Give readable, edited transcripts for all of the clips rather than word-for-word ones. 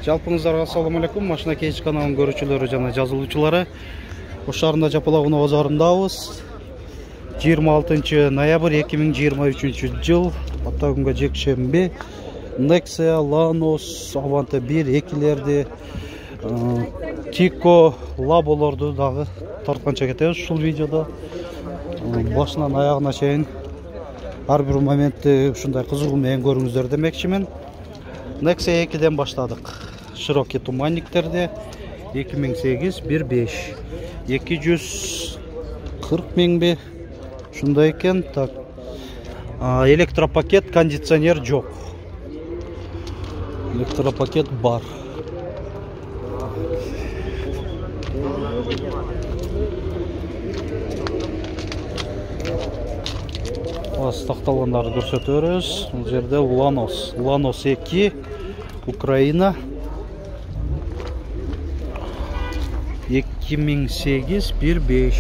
Жалпыңыздарга ассаламу алейкум. Машина кейж каналынын көрүүчүлөрү жана жазылуучулары. Ош шаарында Жапалакуноо базарындабыз. 26 ноябрь 2023 жыл. Ата күнгө жекшемби. Nexia, Lanos, Avante 1, экилерди, Tico, Labolordu дагы тартканча кетебиз ушул видеодо. Башынан аягына чейин ар бир моментти ушундай кызыгуу менен көрүңүздөр демекчимин. Nexia 2ден баштадык. Широкий туманниктерде 2008 1.5 240 миңби ушундай экен. Так. Электропакет, кондиционер жок. Электропакет бар. Такталгандарды көрсөтөбүз. Бул жерде Lanos 2 Украина 2008 1.5.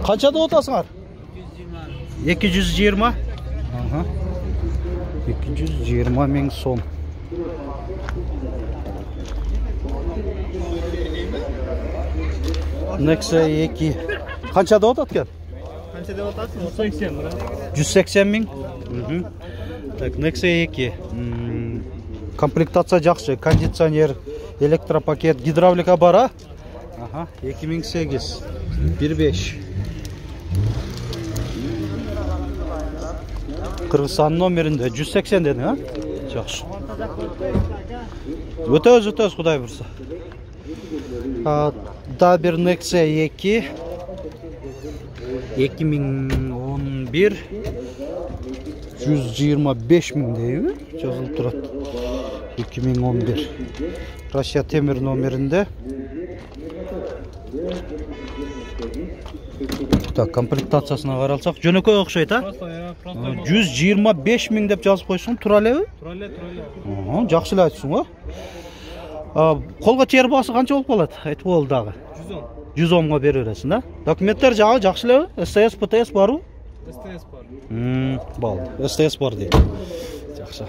Канчада отасыңар? 220. 220 миң сом. Nexia 2. Канчада отат экен? Канчада отат? 180 миң. 180 миң. Так, Nexia 2. Комплектация жакшы, кондиционер, электропакет, гидравлика бар, а? 2008 1.5. Кыргызстан номеринде 180 дедиң, а? Жакшы. Өтөбүз, Кудай бурса. Да бир Nexia 2 2011 125 миң дейби, жазылып турат. 2011. Россия темир номеринде. Так, комплектациясына каралсак, жөнөкөй окшойт, а? 125 миң деп жазып койсуң, тура элеби? Тура эле. Жакшы эле айтсың, го. Колго чейер баасы канча болуп калат? Айтып бол дагы. 110 110га бере бересиң, да? Документтер жагы жакшы элеби? СТС, ПТС барбы? СТС бар. Балды. СТС бар дейт. Жакшы.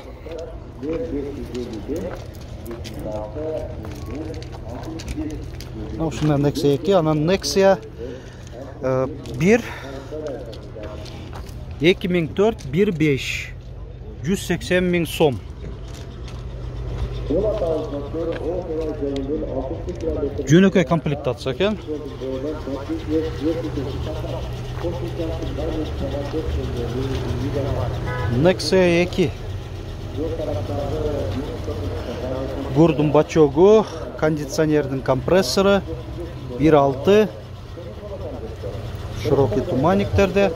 Ушундай Nexia 2, анан Nexia 1 2004 1.5 180 миң сом. Жөнөкөй комплектация экен. Nexia 2. Гурдун бачогу, кондиционердин компрессору 1.6. Широкий туманниктерде.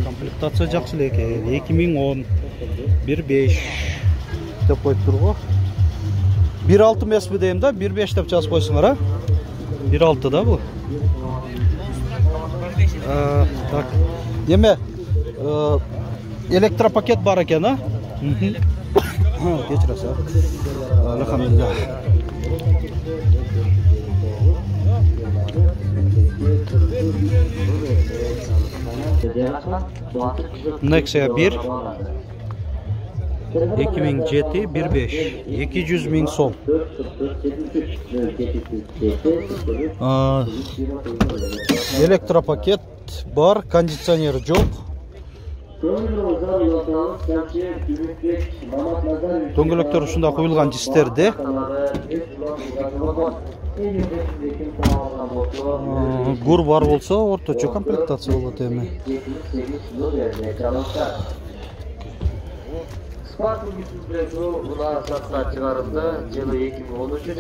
Комплектация жакшы эле экен. 2010 1.5 деп коюп турго. 1.6 эмесби дейм да, 1.5 деп жазып койсуңар, а? 1.6 да бул. Так. Неме? Электропакет бар экен, а? Кечиресиз. Алхамдулилlah. Nexia 1 2007 1.5 200 миң сом. Электропакет бар, кондиционер жок. Дөңгөлөктөр ушунда коюлган жистерде. Гур бар болсо, орточо комплектация болот эми.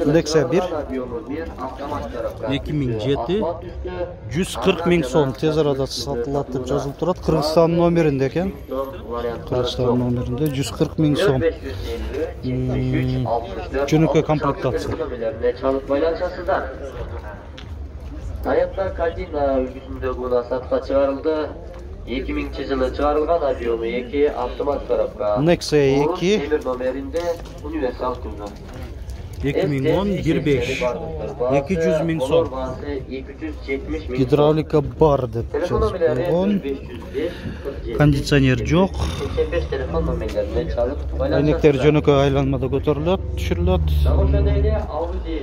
Nexia 1 2007 140 миң сом. Тез арада сатылат деп жазылып турат. Кыргызстан номеринде экен. Кыргызстан номеринде 140 миң сом. Жөнөкөй комплектация. Toyota Cardina үлгүсүндөгү сатка чыгарылды. 2000-жылы чыгарылган объему 2 автомат коробка. Nexia 2 темир номеринде универсал түзүлгөн. 2010 15 200 ming so'm. 270 ming. Gidravlika bar deb Telefon yozib nomerlari qo'ygan. 505 47 Konditsioner yo'q. 85 telefon nomerlaridan chalib Aynekler jo'nakay aylanmada ko'tariladi, tushiriladi. O'shandayda Audi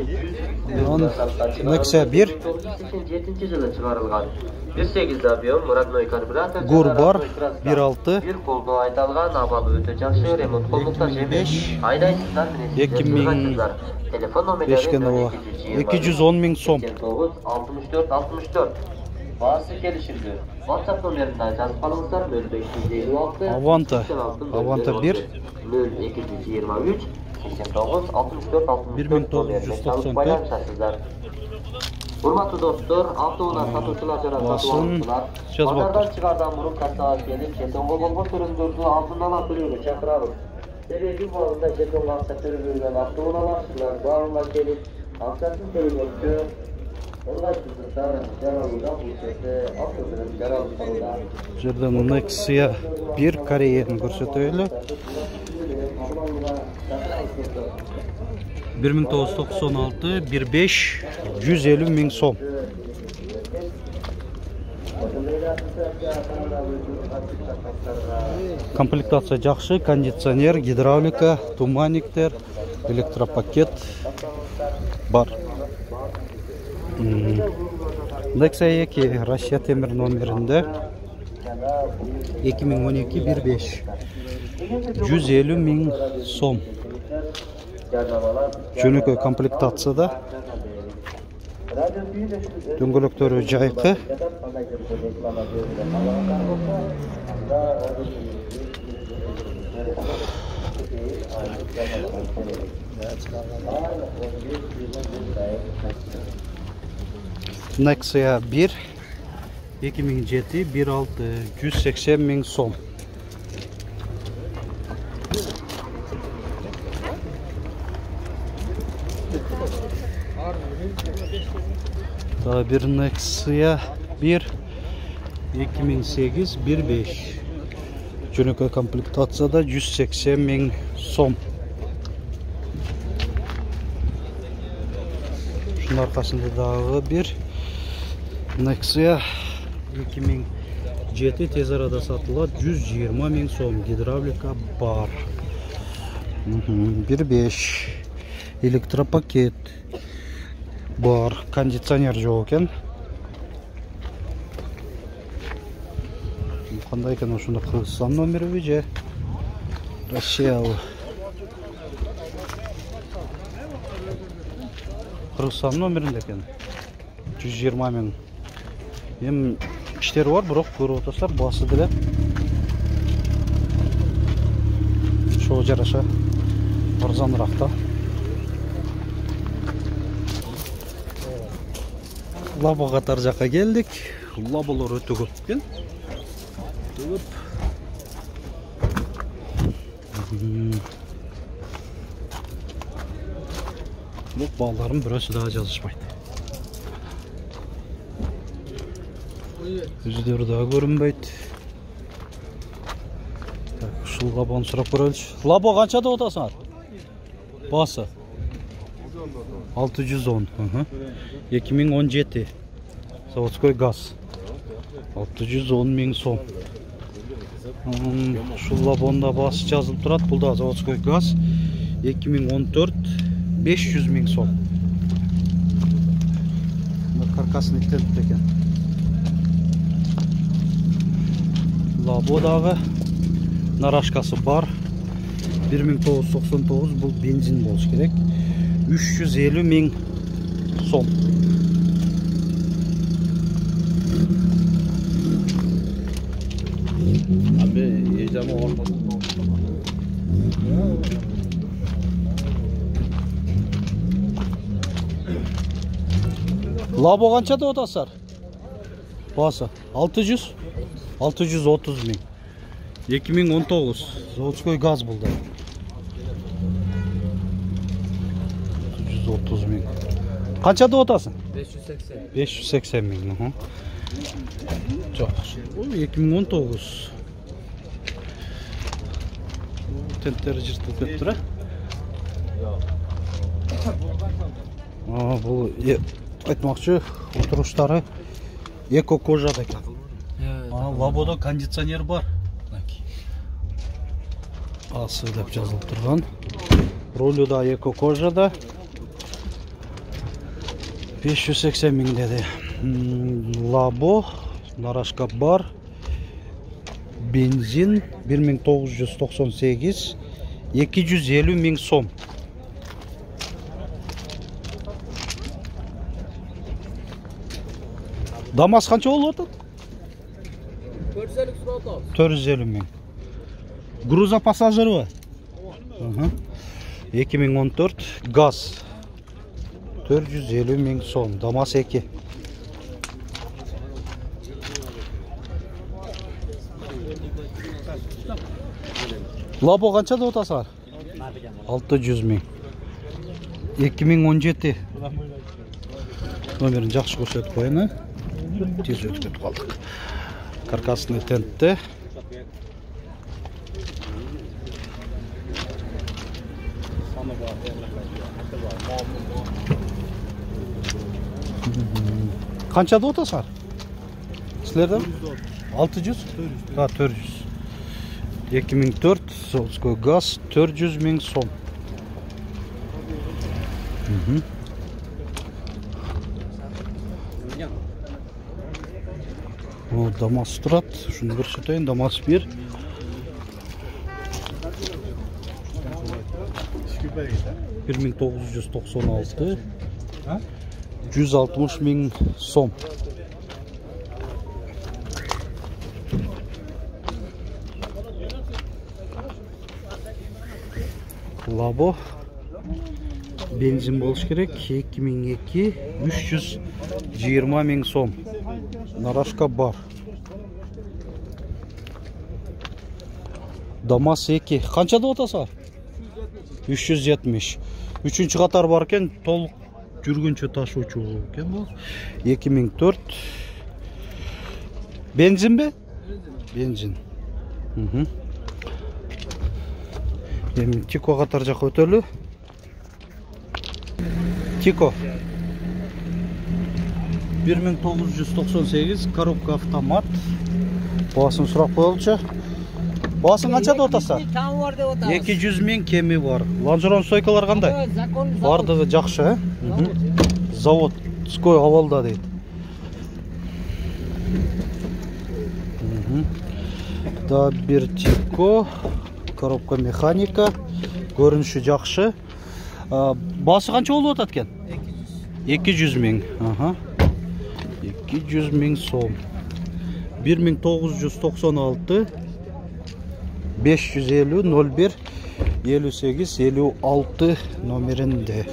100 Nexia 1 2007-yili chiqarilgan. 1.8 объем, родной карбюратор. Gur bar 1.6 Bir qo'lda aytalgan, avval o'ta yaxshi remont qo'lmuqta emas. Aydaysizlar, 2005 telefon nomerlari 210 ming so'm. 64 64. Bazı gelişildi. WhatsApp nomerinden yazıp kalmışlar. 0556 Avanta 1 0223 89 64 64 paylaşarsızlar. Hurmatlı dostlar, avtouna satışçılar jana satışçılar. Pazardan çıkardan burun kasağa gelip jetonga bolğon törümdөрдү алдын ала төлөөгө чакырабыз. Себеби bu arada jetonga акча төлөп жүргөн автоунаалар баарына келип, акчасын төлөгөнчө ыңгайсыздыктар жаралууда болсо автоөнөм жаралып Жерде Nexia 1 Koreяны көрсөтөлү. 1996 15 150 ming so'm. Komplektatsiya yaxshi, konditsioner, gidravlika, tumanniklar, elektropaket bar. Nexia 2 Rossiya temir nomerinde 2012 15 150 ming so'm. Jo'nakay komplektatsiyada döngölöktörü jayqı. Nexia 1 2007 1.6 180 ming so'm. Daha bir Nexia 1 2008 15 Jo'nakay komplektatsiyada 180 ming so'm. Şunun arkasında dağı bir Nexia 2007 tez arada satılır 120 ming so'm. Gidravlika bar 1.5 elektropaket bar, konditsioner yo'q ekan. Qanday ekan o'shunda Qirg'iziston nomeri bo'yicha Rossiya. Qirg'iziston nomerinde ekan. 120 ming. Hem ishlar bor, biroq ko'rib o'tasizlar, bosdilar. Shu jarasha arzonroqda. Labo qatar жаққа geldik. Labolar öte ko'p ekan. Bu ballarım burası daha çalışmaydı. Yüzleri daha görünmeydi. Şu labonu sırap koyalım. Labo qanchada o'tasan? Bası. 610. 2017. Zavodskoy gaz. 610 ming so'm. Şu labonda bası yazılıp turadi. Bu da Zavodskoy gaz. 2014 500 ming so'm. Karkasını ittirdik ekan. Labodagi narashkasi bar. 1999 bu benzin bo'lishi kerak. 350 ming so'm. Abi yiyeceğim o ortasında. Labo qanchada o'tasizlar? Bası 630 ming. 2019 Zavodskoy gaz buldu. 630 ming. Qanchada o'tasin? 580 ming. Çok. Bu 2019. Tentleri cırtılıp kettir ha. Бұл айтмақшы отырыштары эко кожада екен. Лабода кондиционер бар. Асы деп жазылып тұрған. Ролі да эко кожада. 580 мың деді. Лабо, нарашка бар. Бензин 1998, 250 мың сом. Дамас қанша болып отыр? 450 мың. Груза пассажир ба? 2014 газ 450 мың сом. Дамас 2. Лабо қанша да отасар? 600 мың. 2017 номерін жақсы көрсетіп қойын. Тез өткетіп қалдық. Каркасный тентті. Қанша да отасар? Сілерден? 600? 400. 2004 Солской газ 400 мың сом. Дамас тұрады. Шunu көрсетейін. Дамас 1. $1996. 160 мың сом. Лабо бензин болуш керек. 2002 320 мың сом. Нарашка бар. Дамас 2. Қанша да отаса? 370. Үшінші қатар бар екен, толық жүргінші ташуучу екен бұл. 2004. Бензин бе? Бензин. Тико қатар жаққа өтелі. Тико 1998 коробка автомат. Басын сұрақ қойылшы. Басын қанша да отаса? 200 мың кеми бар. Ланжерон стойкалар қандай? Бардығы жақшы. Заводской авалда дейді. Да бір Тико. Коробка механика. Көрініші жақшы. Басы қанша болып отады кен? 200 мың. 200 мың сом. 1996 550 01 58 56 номерінде.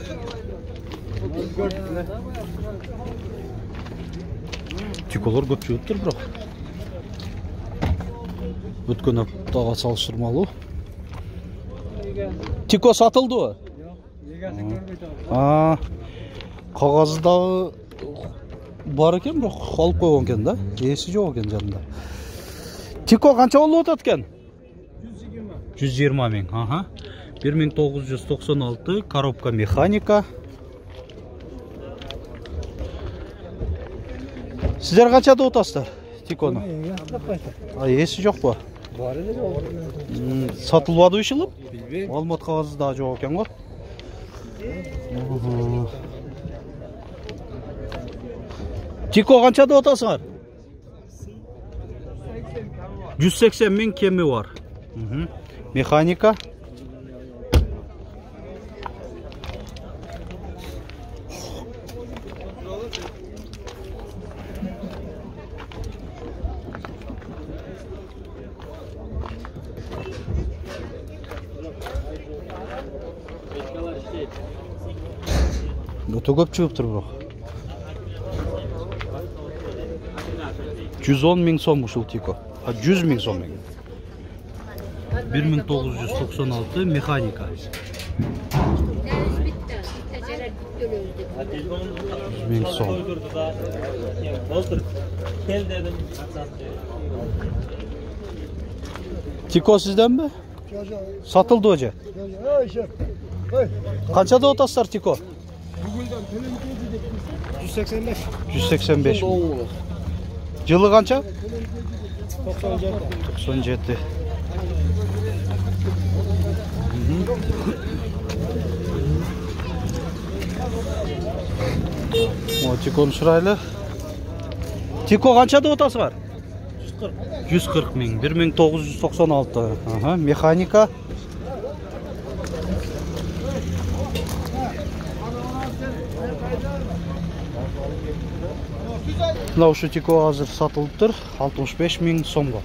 Тиколар көп жүріп тұр бірақ. Өткен аптаға салыстырмалы. Тико сатылды ма? Қағаздағы бар екен, бірақ алып қойған екен да. Есі жоқ екен жанында. Тико қанша болып отады екен? 120 мың. 1996 коробка механика. Сіздер қанша да отасыздар Тиконы? Есі жоқ па? Сатылбады үшіліп? Алмат қағазы да жоқ екен ғой. Тико қанша да отасыңар? 180 мың кеми бар. Механика. Өте көп шығып тұр бірақ. 110 мың сом ұшыл Тико. 100 мың сом. 1996 механика. 100 мың сом. Тико сізден бе? Satıldı hoca. Қаншада отасыздар Тико? 185. 185 мың. Жылы қанша? 97. 97. О, Тиконы шырайлы. Тико қаншада отасы бар? 140 мың. 1996. Ага, механика. Мынау ушу Тико азыр сатылып тұр. 65 мың сомға.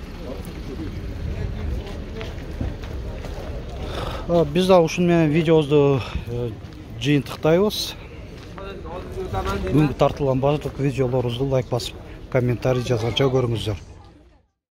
Biz de ушунменен видеобузду жыйынтыктайбыз. Бүгүнкү тартылган бардык видеолорубузду лайк басып, комментарий жазганча көрүңүздөр.